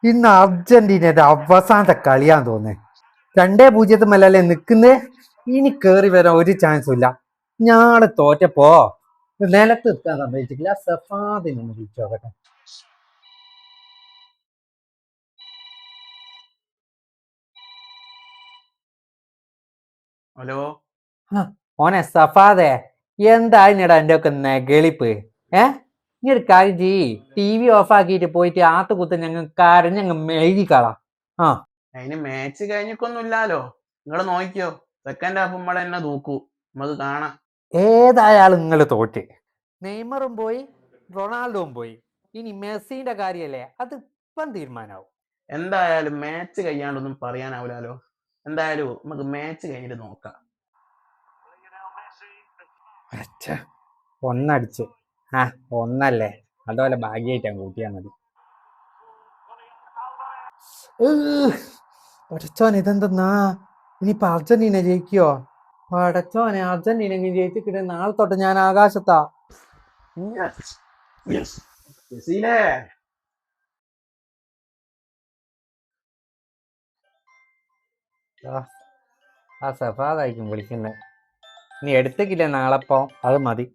ഇന്ന് അർജന്റീനയുടെ അവസാനത്തെ കളിയാന്ന് തോന്നുന്നത്. 2-0 നിക്കുന്നേ. ഇനി കേറി വരാൻ ഒരു ചാൻസും ഇല്ല. ഞാള് തോറ്റപ്പോ നിലത്ത് നിൽക്കാൻ സമ്മതിച്ചിട്ടില്ല. സഫാദിനൊന്ന് വിളിച്ചു നോക്കട്ടെ. ഹലോ ഓനെ സഫാദെ, എന്തായിടാ എന്റെ ഒക്കെ നെകളിപ്പ്? നീ ഒരു കാര്യം ചെയ്യ്, TV ഓഫ് ആക്കിയിട്ട് പോയിട്ട് ആത്ത് കുത്ത് ഞങ്ങൾ കരഞ്ഞങ്ങ് മെഴുകിക്കളാം. അതിന് മാച്ച് കഴിഞ്ഞിക്കൊന്നും ഇല്ലാലോ. നിങ്ങള് നോക്കിയോ, സെക്കൻഡ് ഹാഫ് നമ്മളെ തന്നെ തൂക്കൂ. നമുക്ക് കാണാം. ഏതായാലും നിങ്ങൾ തോറ്റ്. നെയ്മറും പോയി, റൊണാൾഡോയും പോയി. ഇനി മെസ്സിന്റെ കാര്യല്ലേ, അത് ഇപ്പം തീരുമാനാവും. എന്തായാലും മാച്ച് കഴിയാണ്ടൊന്നും പറയാനാവില്ലല്ലോ. എന്തായാലും നമുക്ക് മാച്ച് കഴിഞ്ഞിട്ട് നോക്കാം. ഒന്നടിച്ച് ഒന്നല്ലേ, അതുപോലെ ഭാഗ്യമായിട്ടാ കൂട്ടിയാൽ മതി. പടച്ചോനെ, ഇതെന്തെന്നാ? ഇനിയിപ്പൊ അർജന്റീന ജയിക്കോ? പടച്ചോനെ, അർജന്റീന ജയിച്ചിട്ട് നാളെ തൊട്ട് ഞാൻ ആകാശത്താ. ആ സഫാദായിരിക്കും വിളിക്കുന്നത്. നീ എടുത്തേക്കില്ലേ നാളെപ്പോ? അത് മതി.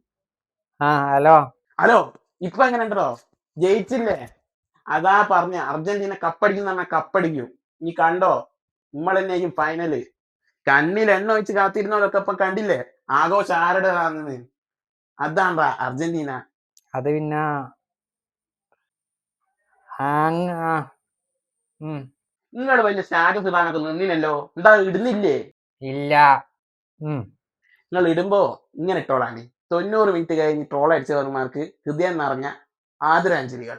ഹലോ ഹലോ, ഇപ്പൊ എങ്ങനെ ഉണ്ടോ? ജയിച്ചില്ലേ? അതാ പറഞ്ഞ അർജന്റീന കപ്പടിക്കും പറഞ്ഞാൽ കപ്പടിക്കും. നീ കണ്ടോ, നമ്മൾ തന്നെയായിരിക്കും ഫൈനല്. കണ്ണിൽ എണ്ണ ഒഴിച്ച് കാത്തിരുന്നവരൊക്കെ ഇപ്പൊ കണ്ടില്ലേ ആഘോഷം ആരുടേതാണെന്ന്. അതാണ്ടാ അർജന്റീന. അത് പിന്നെ നിങ്ങൾ വലിയ സ്റ്റാറ്റസ് ഇടാനൊക്കെ നിന്നില്ലല്ലോ. എന്താ ഇടുന്നില്ലേ? ഇല്ല. നിങ്ങൾ ഇടുമ്പോ ഇങ്ങനെ ഇട്ടോളാണ്. 90 മിനിറ്റ് കഴിഞ്ഞ് ട്രോൾ അടിച്ചവർമാർക്ക് ഹൃദയം നിറഞ്ഞ ആദരാഞ്ജലികൾ.